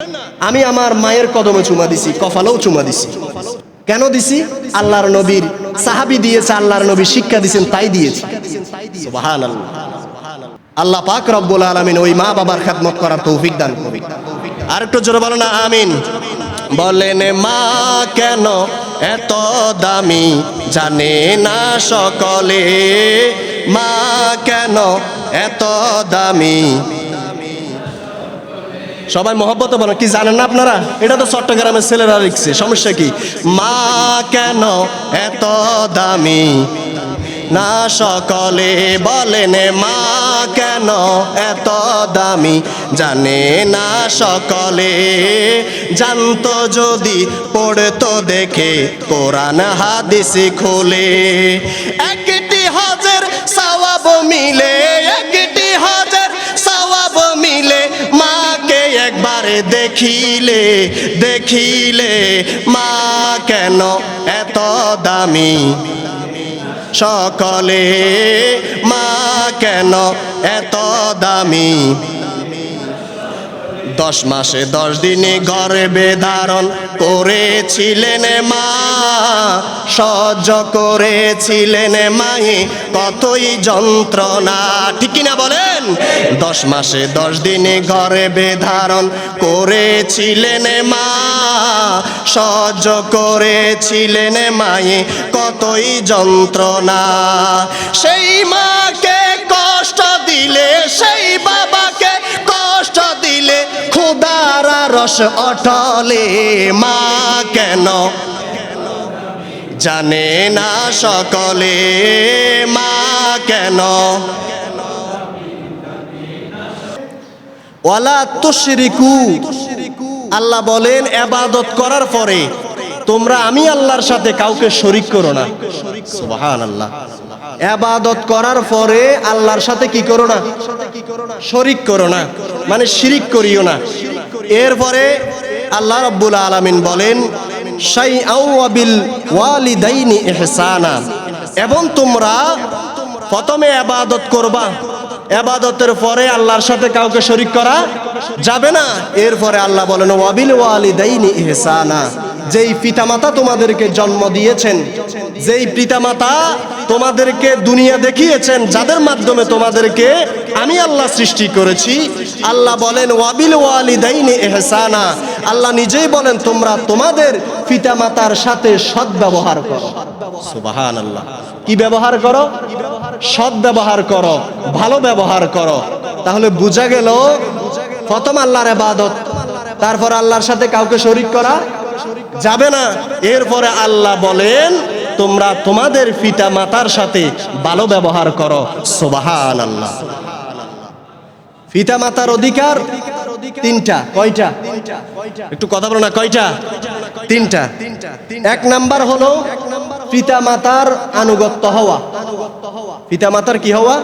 আমি আমার মায়ের কদমে চুমা দিছি, কপালেও চুমা দিছি। কেন দিছি? আল্লাহর নবীর সাহাবী দিয়েছে, আল্লাহর নবী শিক্ষা দিয়েছেন, তাই দিয়েছি। সুবহানাল্লাহ। আল্লাহ পাক রব্বুল আলামিন ওই মা বাবার খেদমত করার তৌফিক দান করুন। আর একটু জোরে বলো না আমিন। বলেন মা কেন এত দামি জানে না সকলে, মা কেন এত দামি। সবাই মহব্বত বলেন, কি জানেন না আপনারা? এটা তো চট্টগ্রামের ছেলেরা লিখছে, সমস্যা কি? মা কেন এত দামি না সকলে, বলেন মা কেন এত দামি জানে না সকলে। জানতো যদি পড়তো দেখে কোরআন হাদিস খুলে, একটি হজের সওয়াব মিলে, একটি হজের সওয়াব মিলে, মাকে একবার দেখিলে, দেখিলে মা কেন এত দামি সকলে, মা কেন এত দামি। 10 মাসে 10 দিনে গর্ভে ধারণ করেছিলেন মা, সহ্য করেছিলেন মায়ে কতই যন্ত্রণা, ঠিক কিনা বলেন? 10 মাসে 10 দিনে গর্ভে ধারণ করেছিলেন মা, সহ্য করেছিলেন মায়ে কতই যন্ত্রণা। সেই মাকে কষ্ট দিলে, সেই বাবাকে কষ্ট দিলে, ক্ষুধার রস অটলে, মা কেন জানে না সকলে, মা কেন। ওয়ালা তুশরিকু, আল্লাহ বলেন ইবাদত করার পরে তোমরা আমি আল্লাহর সাথে কাউকে শরীক করো না। সুবহানাল্লাহ। ইবাদত করার পরে আল্লাহর সাথে কি করো না? শরীক করো না, মানে শিরিক করিও না। এরপরে আল্লাহ রাব্বুল আলামিন বলেন শাইআউ ওয়া বিল ওয়ালিদাইনি ইহসানা, এবং তোমরা প্রথমে ইবাদত করবা, ইবাদতের পরে আল্লাহর সাথে কাউকে শরীক করা যাবে না। এরপরে আল্লাহ বলেন ওয়া বিল ওয়ালিদাইনি ইহসানা, যেই পিতামাতা তোমাদেরকে জন্ম দিয়েছেন, যেই পিতামাতা তোমাদেরকে দুনিয়া দেখিয়েছেন, যাদের মাধ্যমে তোমাদেরকে আমি আল্লাহ সৃষ্টি করেছি, আল্লাহ বলেন ওয়াবিল ওয়ালিদাইনি ইহসানা, আল্লাহ নিজেই বলেন তোমরা তোমাদের পিতামাতার সাথে সৎ ব্যবহার করো। সুবহানাল্লাহ। কি ব্যবহার করো? সৎ ব্যবহার করো, ভালো ব্যবহার করো। তাহলে বোঝা গেল প্রথম আল্লাহর ইবাদত, তারপর আল্লাহর সাথে কাউকে শরীক করা যাবে না। এরপরে আল্লাহ বলেন তোমরা তোমাদের পিতা মাতার সাথে ভালো ব্যবহার করো। সুবহানাল্লাহ। পিতা মাতার অধিকার 3টা। কয়টা? একটু কথা বলো না, কয়টা? 3টা। 1 নাম্বার হলো পিতা মাতার আনুগত্য হওয়া। পিতা মাতার কি হওয়া?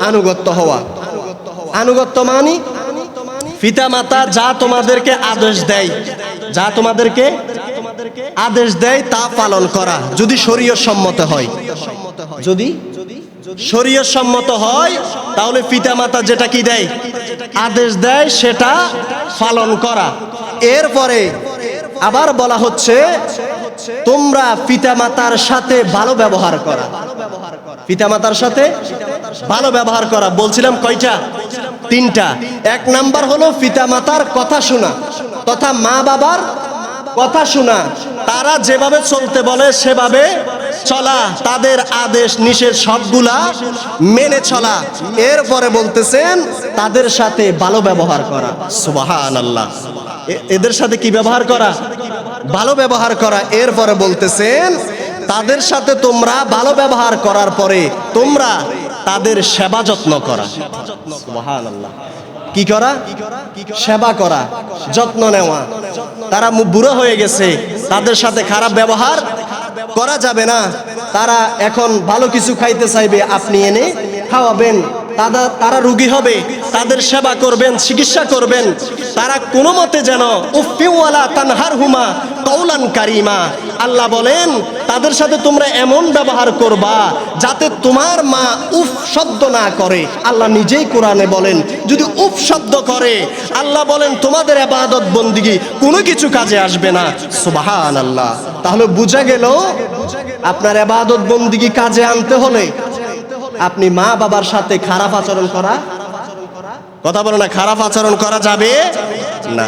আনুগত্য হওয়া। আনুগত্য মানে পিতা মাতা যা তোমাদেরকে আদেশ দেয়, যা তোমাদেরকে আদেশ দেয় তা পালন করা, যদি শরীয়ত সম্মত হয়। যদি শরীয়ত সম্মত হয় তাহলে পিতা মাতা যেটা কি দেয়, আদেশ দেয়, সেটা পালন করা। এরপরে আবার বলা হচ্ছে তোমরা পিতা মাতার সাথে ভালো ব্যবহার করা। পিতা মাতার সাথে ভালো ব্যবহার করা বলছিলাম কয়টা? 3টা। 1 নাম্বার হলো পিতা মাতার কথা শোনা, তথা মা বাবার কথা শোনা, তারা যেভাবে চলতে বলে সেভাবে চলা, তাদের আদেশ নিষেধ সবগুলা মেনে চলা। এরপরে বলতেছেন তাদের সাথে ভালো ব্যবহার করা। সুবহানাল্লাহ। এদের সাথে কি ব্যবহার করা? ভালো ব্যবহার করা। এরপরে বলতেছেন তাদের সাথে তোমরা ভালো ব্যবহার করার পরে তোমরা তাদের সেবা যত্ন করা। সুবহানাল্লাহ। কি করা? সেবা করা, যত্ন নেওয়া। তারা বুড়ো হয়ে গেছে, তাদের সাথে খারাপ ব্যবহার করা যাবে না। তারা এখন ভালো কিছু খাইতে চাইবে, আপনি এনে খাওয়াবেন। তারা রোগী হবে, তাদের সেবা করবেন, চিকিৎসা করবেন, তারা কোনো মতে যেন উফফি ওয়ালা তানহারহুমা কওলান কারীমা। আল্লাহ বলেন তাদের সাথে তোমরা এমন ব্যবহার করবা যাতে তোমার মা উফ শব্দ না করে। আল্লাহ নিজেই কোরআনে বলেন যদি উফ শব্দ করে আল্লাহ বলেন তোমাদের ইবাদত বন্দেগী কোনো কিছু কাজে আসবে না। সুবহানাল্লাহ। তাহলে বোঝা গেল আপনার ইবাদত বন্দেগী কাজে আনতে হলে আপনি মা বাবার সাথে খারাপ আচরণ করা, কথা বলো না, খারাপ আচরণ করা যাবে না।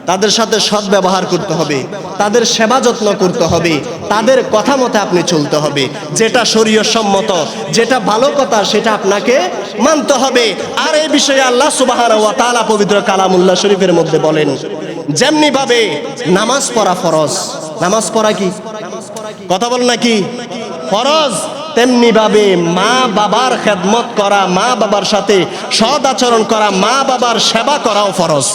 তাদের সাথে সৎ ব্যবহার করতে হবে, তাদের সেবা যত্ন করতে হবে, তাদের কথা মতো আপনি চলতে হবে। যেটা শরীয়ত সম্মত, যেটা ভালো কথা সেটা আপনাকে মানতে হবে। আর এই বিষয়ে আল্লাহ সুবহানাহু ওয়া তাআলা পবিত্র কালামুল্লাহ শরীফের মধ্যে বলেন যেমনি ভাবে নামাজ পড়া ফরজ, নামাজ পড়া কি, কথা বল না কি ফরজ, তেমনি ভাবে মা বাবার খেদমত করা, মা বাবার সাথে সৎ আচরণ করা, মা বাবার সেবা করাও ফরজ।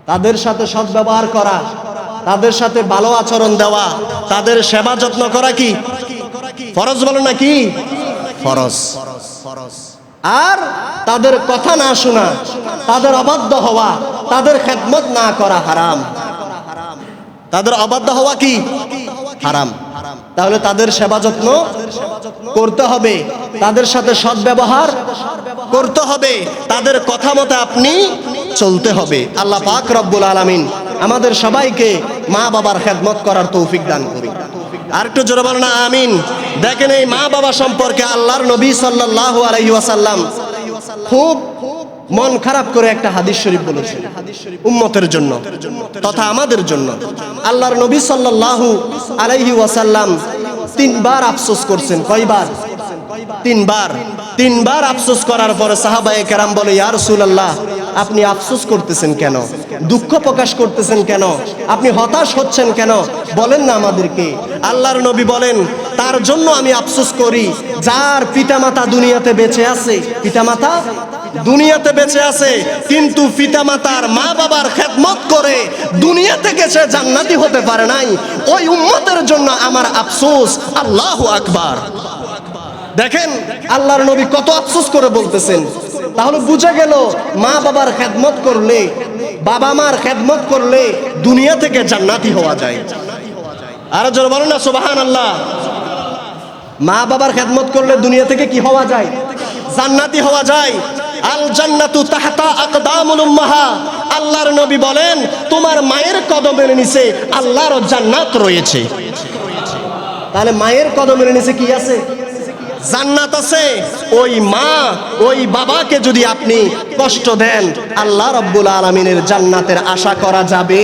তাদের সাথে সৎ ব্যবহার করা, তাদের সাথে ভালো আচরণ দেওয়া, তাদের সেবা যত্ন করা কি ফরজ, বলো না কি ফরজ। আর তাদের কথা না শোনা, তাদের অবাধ্য হওয়া, তাদের খেদমত না করা হারাম, তাদের অবাধ্য হওয়া কি হারাম। তাহলে তাদের সেবা যত্ন করতে হবে, তাদের সাথে সৎ ব্যবহার করতে হবে, তাদের কথা মতো আপনি চলতে হবে। আল্লাহ পাক রব্বুল আলামিন আমাদের সবাইকে মা বাবার খেদমত করার তৌফিক দান করুন। আর একটু জোরে বলেন না আমিন। দেখেন এই মা বাবা সম্পর্কে আল্লাহর নবী সাল্লাল্লাহু আলাইহি ওয়াসাল্লাম খুব মন খারাপ করে একটা হাদিস শরীফ বলেছেন উম্মতের জন্য তথা আমাদের জন্য। আল্লাহর নবী সাল্লাল্লাহু আলাইহি ওয়াসাল্লাম তিনবার আফসোস করছেন। কয়বার? তিনবার আফসোস করার পরে সাহাবায়ে কেরাম বলে ইয়া রাসূলুল্লাহ আপনি আফসোস করতেছেন কেন, দুঃখ প্রকাশ করতেছেন কেন, আপনি হতাশ হচ্ছেন কেন, বলেন না আমাদেরকে। আল্লাহর নবী বলেন তার জন্য আমি আফসোস করি যার পিতামাতা দুনিয়াতে বেঁচে আছে, পিতামাতা দুনিয়াতে বেঁচে আছে কিন্তু পিতামাতার মা বাবার খেদমত করে দুনিয়া থেকে সে জান্নাতি হতে পারে নাই, ওই উম্মতের জন্য আমার আফসোস। আল্লাহু আকবার। দেখেন আল্লাহর নবী কত আফসোস করে বলতেছেন। তাহলে বুঝা গেল মা বাবার খেদমত করলে, বাবা মার খেদমত করলে দুনিয়া থেকে জান্নাতি হওয়া যায়। আর জোরে বলেন না সুবহানাল্লাহ। মা বাবার খেদমত করলে দুনিয়া থেকে কি হওয়া যায়? জান্নাতি হওয়া যায়। আল জান্নাতু তাহতা আকদামুল উম্মাহা। আল্লাহর নবী বলেন তোমার মায়ের কদমের নিচে আল্লাহর জান্নাত রয়েছে। তাহলে মায়ের কদমের নিচে কি আছে? জান্নাত আছে। ওই মা ওই বাবাকে যদি আপনি কষ্ট দেন আল্লাহ রাব্বুল আলামিনের জান্নাতের আশা করা যাবে?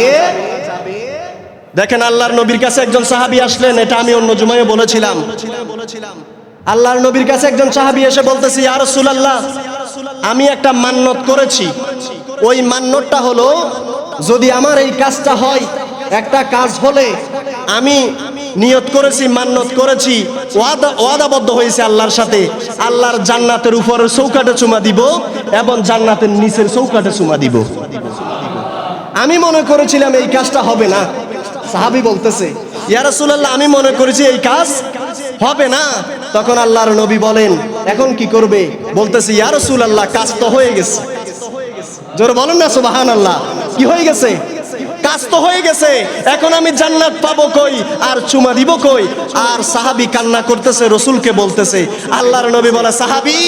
দেখেন আল্লাহর নবীর কাছে একজন সাহাবী আসলেন, এটা আমি অন্য জুমায় বলেছিলাম। আল্লাহর নবীর কাছে একজন সাহাবী এসে বলতেছে ইয়া রাসূলুল্লাহ আমি একটা মান্নত করেছি, ওই মান্নতটা হলো যদি আমার এই কাজটা হয়, একটা কাজ হলে আমি নিয়ত করেছি, মান্নত করেছি, ওয়াদাবদ্ধ হয়েছে আল্লাহর সাথে, আল্লাহর জান্নাতের উপরের চৌকাঠে চুমা দিব এবং জান্নাতের নিচের চৌকাঠে চুমা দিব। আমি মনে করেছিলাম এই কাজটা হবে না। সাহাবী বলতেছে ইয়া রাসূলুল্লাহ আমি মনে করেছি এই কাজ হবে না। তখন আল্লাহর নবী বলেন এখন কি করবে? বলতেছে ইয়া রাসূলুল্লাহ কাজ তো হয়ে গেছে। জোরে বলেন না সুবহানাল্লাহ। কি হয়ে গেছে? কাজ তো হয়ে গেছে, এখন আমি জান্নাত পাবো কই আর চুমা দিব কই? আর সাহাবী কান্না করতেছে, রাসূলকে বলতেছে। আল্লাহর নবী বলে সাহাবী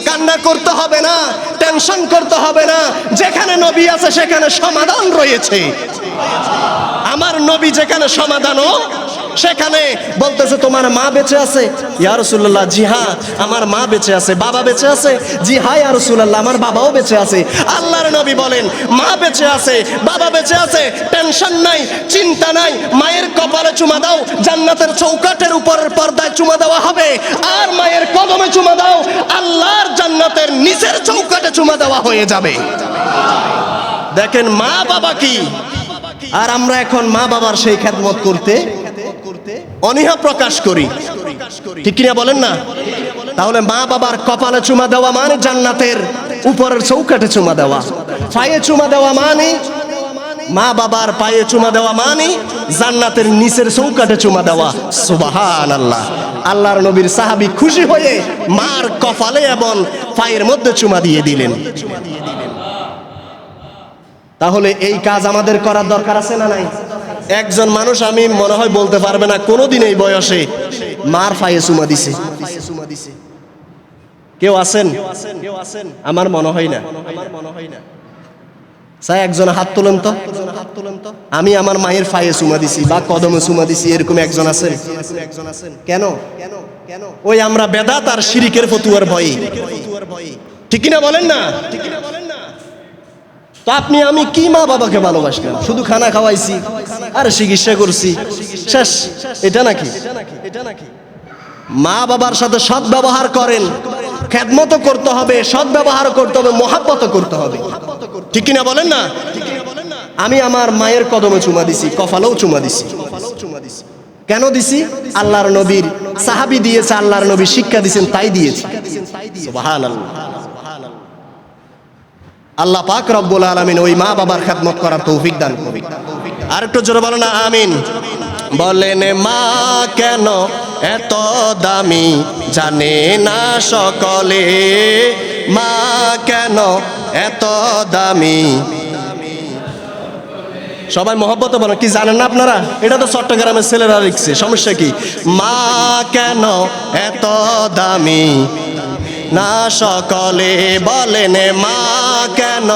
কান্না করতে হবে না, টেনশন করতে হবে না, যেখানে নবী আছে সেখানে সমাধান রয়েছে। আমার নবী যেখানে সমাধানও সেখানে। বলতেছে তোমার মা বেঁচে আছে? ইয়া রাসূলুল্লাহ জি হ্যাঁ আমার মা বেঁচে আছে। বাবা বেঁচে আছে? জি হ্যাঁ ইয়া রাসূলুল্লাহ আমার বাবাও বেঁচে আছে। আল্লাহর নবী বলেন মা বেঁচে আছে, বাবা বেঁচে আছে, টেনশন নাই, চিন্তা নাই, মায়ের কপালে চুমা দাও, জান্নাতের চৌকাঠের উপরের পর্দায় চুমা দেওয়া হবে। আর মায়ের কদমে চুমা দাও, আল্লাহর জান্নাতের নিচের চৌকাঠে চুমা দেওয়া হয়ে যাবে। দেখেন মা বাবা কি। আর আমরা এখন মা বাবার সেই খেদমত করতে অনীহা প্রকাশ করি, ঠিক কিনা বলেন না? তাহলে মা বাবার কপালে চুমা দেওয়া মানে জান্নাতের উপরের চৌকাঠে চুমা দেওয়া, পায়ে চুমা দেওয়া মানে মা বাবার পায়ে চুমা দেওয়া মানে জান্নাতের নিচের চৌকাঠে চুমা দেওয়া। সুবহানাল্লাহ। আল্লাহর নবীর সাহাবী খুশি হয়ে মার কপালে এবং পায়ের মধ্যে চুমা দিয়ে দিলেন। তাহলে এই কাজ আমাদের করার দরকার আছে না নাই? একজন মানুষ আমি মনে হয় বলতে পারবে না কোনোদিন এই বয়সে মার পায়ে চুমা দিছে। কেউ আছেন? আমার মনে হয় না। স্যার একজন হাত তোলেন তো। আমি আমার মায়ের পায়ে চুমা দিছি বা কদমে চুমা দিছি, এরকম একজন আছেন? কেন? ওই আমরা বেদাত আর শিরিকের ফতুয়ার ভয়ে, ঠিক কিনা বলেন না? তো আপনি আমি কি মা বাবাকে ভালোবাসলাম, শুধু খানা খাওয়াইছি আর চিকিৎসা করছি, শেষ? এটা নাকি? মা বাবার সাথে সৎ ব্যবহার করেন, খেদমত করতে হবে, সৎ ব্যবহার করতে হবে, মহাব্বত করতে হবে, ঠিক কিনা বলেন না? আমি আমার মায়ের কদমে চুমা দিছি, কপালেও চুমা দিছি। কেন দিছি? আল্লাহর নবীর সাহাবী দিয়েছে, আল্লাহর নবী শিক্ষা দিয়েছেন, তাই দিয়েছি। সুবহানাল্লাহ। আল্লাহ পাক রব্বুল আলামিন ওই মা বাবার খেদমত করার তৌফিক দান করুন। আর একটু জোরে বলো না আমিন। বলেন মা কেন এত দামি জানে না সকলে, মা কেন এত দামি। সবাই মহব্বত বলেন, কি জানেন না আপনারা? এটা তো চট্টগ্রামের ছেলেরা লিখছে, সমস্যা কি? মা কেন এত দামি না সকলে, বলেন মা কেন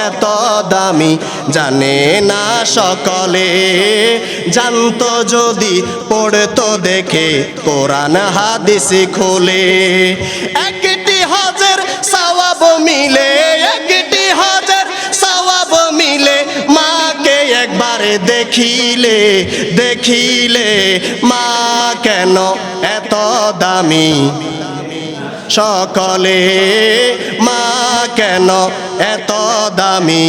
এত দামি জানে না সকলে। জানতো যদি পড়তো দেখে কোরআন হাদিস খুলে, একটি হজের সওয়াব মিলে, একটি হজের সওয়াব মিলে, মাকে একবার দেখিলে, দেখিলে মা কেন এত দামি সকলে, মা কেন এত দামি।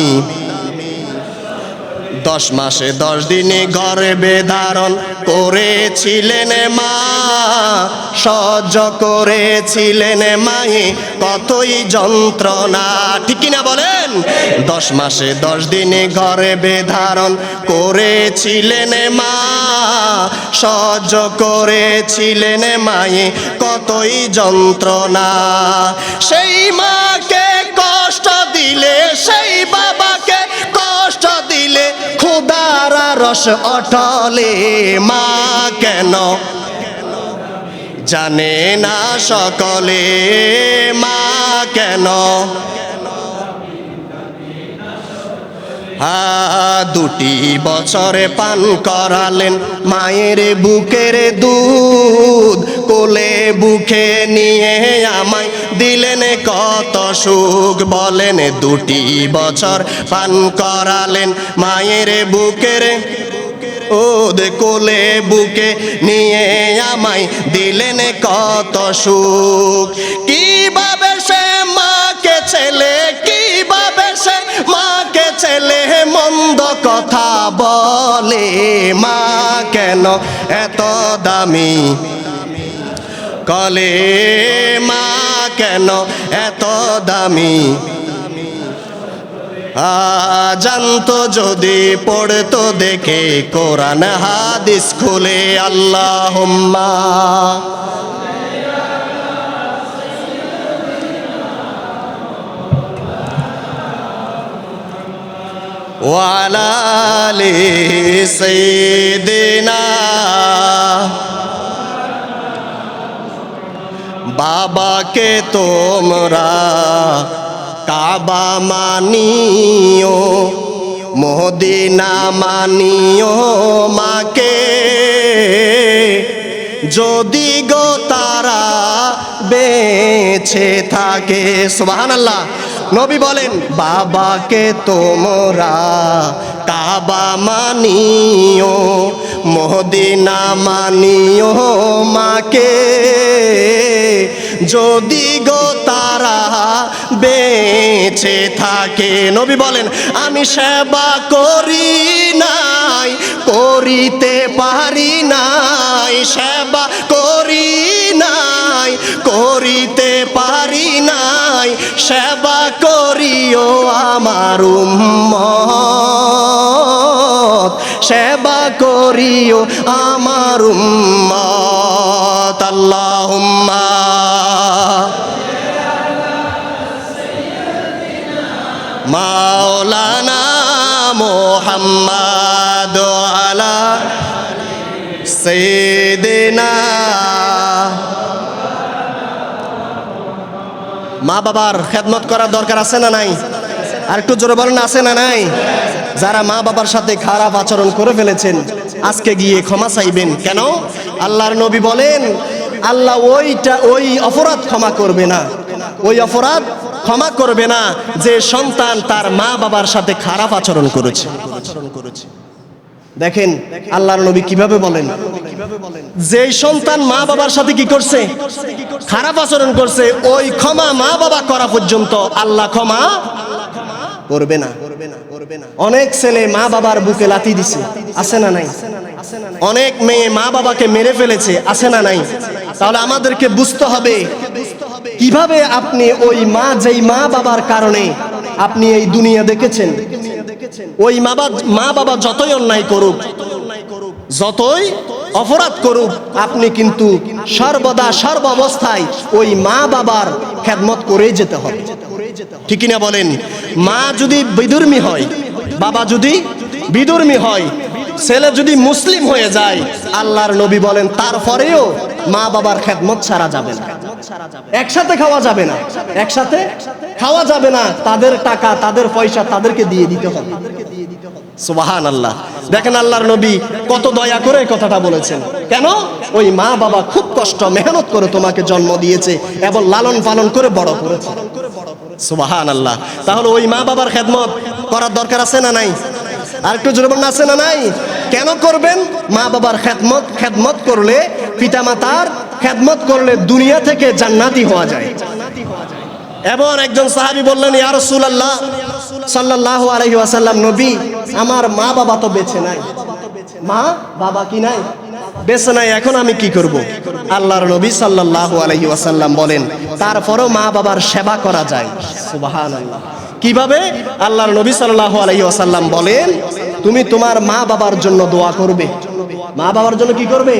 10 মাসে 10 দিনে গর্ভে ধারণ করেছিলেন মা, সহ্য করেছিলেন মায়ে কতই যন্ত্রণা, ঠিক কিনা বলেন? 10 মাসে 10 দিনে গর্ভে ধারণ করেছিলেন মা, সহ্য করেছিলেন মায়ে কতই যন্ত্রণা। সেই মাকে কষ্ট দিলে, সেই বাবাকে কষ্ট দিলে, ক্ষুধার রস অটলে, মা কেন জানে না সকলে, মা কেন। 2 বছরে পান করালেন মায়ের বুকের দুধ, কোলে বুকে নিয়ে আমায় দিলেন কত সুখ। বলেন 2 বছর পান করালেন মায়ের বুকের দুধ, কোলে বুকে নিয়ে আমায় দিলেন কত সুখ। কিভাবে সে মাকে ছেলে, কিভাবে সে মাকে ছেলে মন্দ কথা বলে, মা কেন এত দামি কলে, মা কেন এত দামি। জানতো যদি পড়তো দেখে কোরআন হাদিস খুলে। আল্লাহুম্মা ওয়া আলা আলি সাইয়্যিদিনা। বাবাকে তোমরা কাবা মানিও, মদিনা মানিও, মাকে যদি গো তারা বেঁচে থাকে। সুবহানাল্লাহ। নবী বলেন বাবাকে তোমরা কাবা মানিও, মদিনা মানিও, মাকে যদি গো তারা বেঁচে থাকে। নবী বলেন আমি সেবা করি নাই, করিতে পারি নাই, সেবা করি নাই, করিতে পারি নাই, সেবা করিও আমার উম্মত। সেবা করিও আমার উম্মত। আল্লাহুম্মা মাওলানা মুহাম্মাদ আলা সাইয়্যিদিনা। মা বাবার খেদমত করার দরকার আছে না নাই? আর একটু জোরে বলেন, আছে না নাই? যারা মা বাবার সাথে খারাপ আচরণ করে ফেলেছেন আজকে গিয়ে ক্ষমা চাইবেন। কেন? আল্লাহর নবী বলেন আল্লাহ ওই অপরাধ ক্ষমা করবে না, ওই অপরাধ ক্ষমা করবে না যে সন্তান তার মা বাবার সাথে খারাপ আচরণ করেছে। দেখেন আল্লাহর নবী কিভাবে বলেন, যে সন্তান মা বাবার সাথে কি করছে? খারাপ আচরণ করছে। ওই ক্ষমা মা বাবা করা পর্যন্ত আল্লাহ ক্ষমা করবে না। অনেক ছেলে মা বাবার বুকে লাথি দিছে, আছে না নাই? অনেক মেয়ে মা বাবাকে মেরে ফেলেছে, আছে না নাই? তাহলে আমাদেরকে বুঝতে হবে কিভাবে আপনি ওই যেই মা বাবার কারণে আপনি এই দুনিয়া দেখেছেন, ওই মা বাবা যতই অন্যায় করুক, যতই অপরাধ করুক, আপনি কিন্তু সর্বদা সর্ব অবস্থায় ওই মা বাবার খেদমত করে যেতে হবে। ঠিক কিনা বলেন? মা যদি বিধর্মী হয়, বাবা যদি বিধর্মী হয়, ছেলে যদি মুসলিম হয়ে যায়, আল্লাহর নবী বলেন তারপরেও মা বাবার খেদমত ছাড়া যাবে না। একসাথে খাওয়া যাবে না, একসাথে খাওয়া যাবে না। তাদের টাকা, তাদের পয়সা তাদেরকে দিয়ে দিতে হবে। সুবহানাল্লাহ। দেখেন আল্লাহর নবী কত দয়া করে কথাটা বলেছেন। কেন? ওই মা বাবা খুব কষ্ট মেহনত করে তোমাকে জন্ম দিয়েছে এবং লালন পালন করে বড় করেছে। সুবহানাল্লাহ। তাহলে ওই মা বাবার খেদমত করার দরকার আছে না নাই? আর একটু জোরে বলুন, আছে না নাই? কেন করবেন? মা বাবার খেদমত করলে, পিতামাতার খেদমত করলে দুনিয়া থেকে জান্নাতি হওয়া যায়। এবং একজন সাহাবী বললেন, ইয়া রাসূলুল্লাহ সাল্লাল্লাহু আলাইহি ওয়াসাল্লাম, নবী আমার মা বাবা তো বেঁচে নাই, মা বাবা কি নাই, বেঁচে নাই, এখন আমি কি করব? আল্লাহর নবী সাল্লাল্লাহু আলাইহি ওয়াসাল্লাম বলেন তারপরও মা বাবার সেবা করা যায়। সুবহানাল্লাহ। কিভাবে? আল্লাহর নবী সাল্লাল্লাহু আলাইহি ওয়াসাল্লাম বলেন তুমি তোমার মা বাবার জন্য দোয়া করবে। মা বাবার জন্য কি করবে?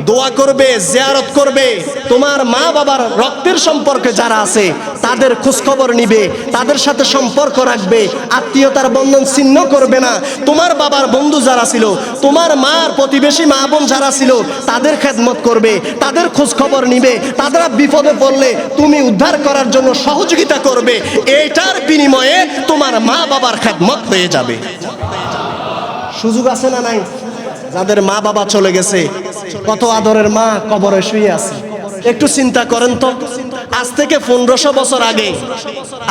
দোয়া করবে, জিয়ারত করবে। তোমার মা বাবার রক্তের সম্পর্কে যারা আছে তাদের খোঁজখবর নিবে, তাদের সাথে সম্পর্ক রাখবে, আত্মীয়তার বন্ধন ছিন্ন করবে না। তোমার বাবার বন্ধু যারা ছিল, তোমার মার প্রতিবেশী মা বোন যারা ছিল তাদের খেদমত করবে, তাদের খোঁজখবর নিবে। তারা বিপদে পড়লে তুমি উদ্ধার করার জন্য সহযোগিতা করবে। এইটার বিনিময়ে তোমার মা বাবার খেদমত হয়ে যাবে। সুযোগ আছে না নাই? যাদের মা বাবা চলে গেছে, কত আদরের মা কবরে শুয়ে আছে। একটু চিন্তা করেন তো, আজ থেকে 1500 বছর আগে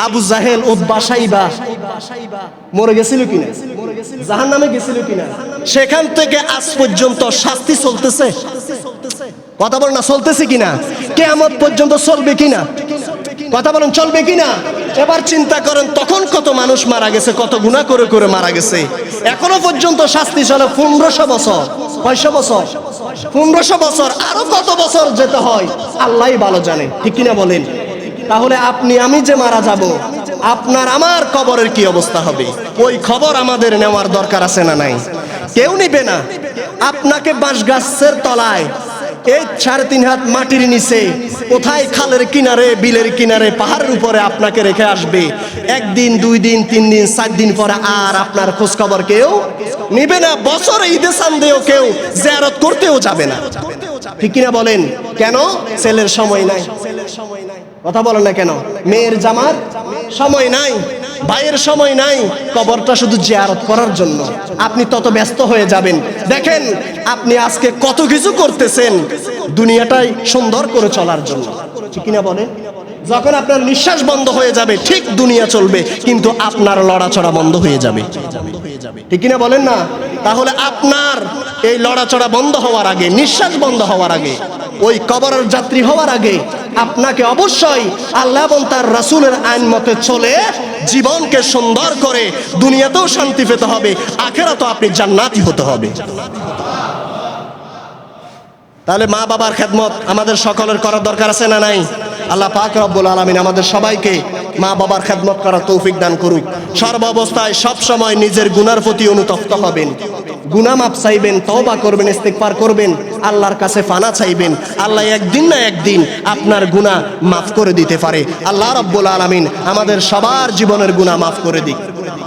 আবু জাহেল, উতবা, শাইবা মরে গেছিল কিনা? জাহান্নামে গেছিল কিনা? সেখান থেকে আজ পর্যন্ত শাস্তি চলতেছে। কথা বলেন না, চলতেছে কিনা? কিয়ামত পর্যন্ত চলবে কিনা? কথা বলেন, চলবে কিনা? এবার চিন্তা করেন তখন কত মানুষ মারা গেছে, কত গুনাহ করে করে মারা গেছে। এখনো পর্যন্ত শাস্তি চলে 1500 বছর। কয়শো বছর? 1500 বছর। আরো কত বছর যেতে হয় আল্লাহই ভালো জানে। ঠিক কিনা বলেন? তাহলে আপনি আমি যে মারা যাব, আপনার আমার কবরের কি অবস্থা হবে, ওই খবর আমাদের নেওয়ার দরকার আছে না নাই? কেউ নিবে না। আপনাকে বাঁশ গাছের তলায়, এই 3.5 হাত মাটির নিচে, কোথায় খালের কিনারে, বিলের কিনারে, পাহাড়ের উপরে আপনাকে রেখে আসবে। 1 দিন, 2 দিন, 3 দিন, 4 দিন পরে আর আপনার খোঁজ খবর কেউ নিবে না। বছরে ঈদে চাঁদেও কেউ জিয়ারত করতেও যাবে না। ঠিক কিনা বলেন? কেন? ছেলের সময় নাই। কথা বলেন না কেন? মেয়ের জামার সময় নাই, ভাইয়ের সময় নাই, কবরটা শুধু জিয়ারত করার জন্য আপনি তত ব্যস্ত হয়ে যাবেন। দেখেন আপনি আজকে কত কিছু করতেছেন দুনিয়াটাই সুন্দর করে চলার জন্য। ঠিক কিনা বলেন? যখন আপনার নিঃশ্বাস বন্ধ হয়ে যাবে ঠিক দুনিয়া চলবে, কিন্তু আপনার লড়াচড়া বন্ধ হয়ে যাবে। ঠিক কিনা বলেন না? তাহলে আপনার এই লড়াচড়া বন্ধ হওয়ার আগে, নিঃশ্বাস বন্ধ হওয়ার আগে, ওই কবরের যাত্রী হওয়ার আগে আপনাকে অবশ্যই আল্লাহ এবং তার রাসূলের আইন মতে চলে জীবনকে সুন্দর করে দুনিয়াতেও শান্তি পেতে হবে, আখিরাতেও আপনি জান্নাতি হতে হবে। তাহলে মা বাবার খেদমত আমাদের সকলের করার দরকার আছে না নাই? আল্লাহ পাক রব্বুল আলামিন আমাদের সবাইকে মা বাবার খেদমত করার তৌফিক দান করুক। সর্বাবস্থায় সব সময় নিজের গুনার প্রতি অনুতপ্ত হবেন, গুনাহ মাপ চাইবেন, তওবা করবেন, ইস্তিগফার করবেন, আল্লাহর কাছে ফানা চাইবেন। আল্লাহ একদিন না একদিন আপনার গুনাহ মাফ করে দিতে পারে। আল্লাহ রাব্বুল আলামিন আমাদের সবার জীবনের গুনাহ মাফ করে দিক।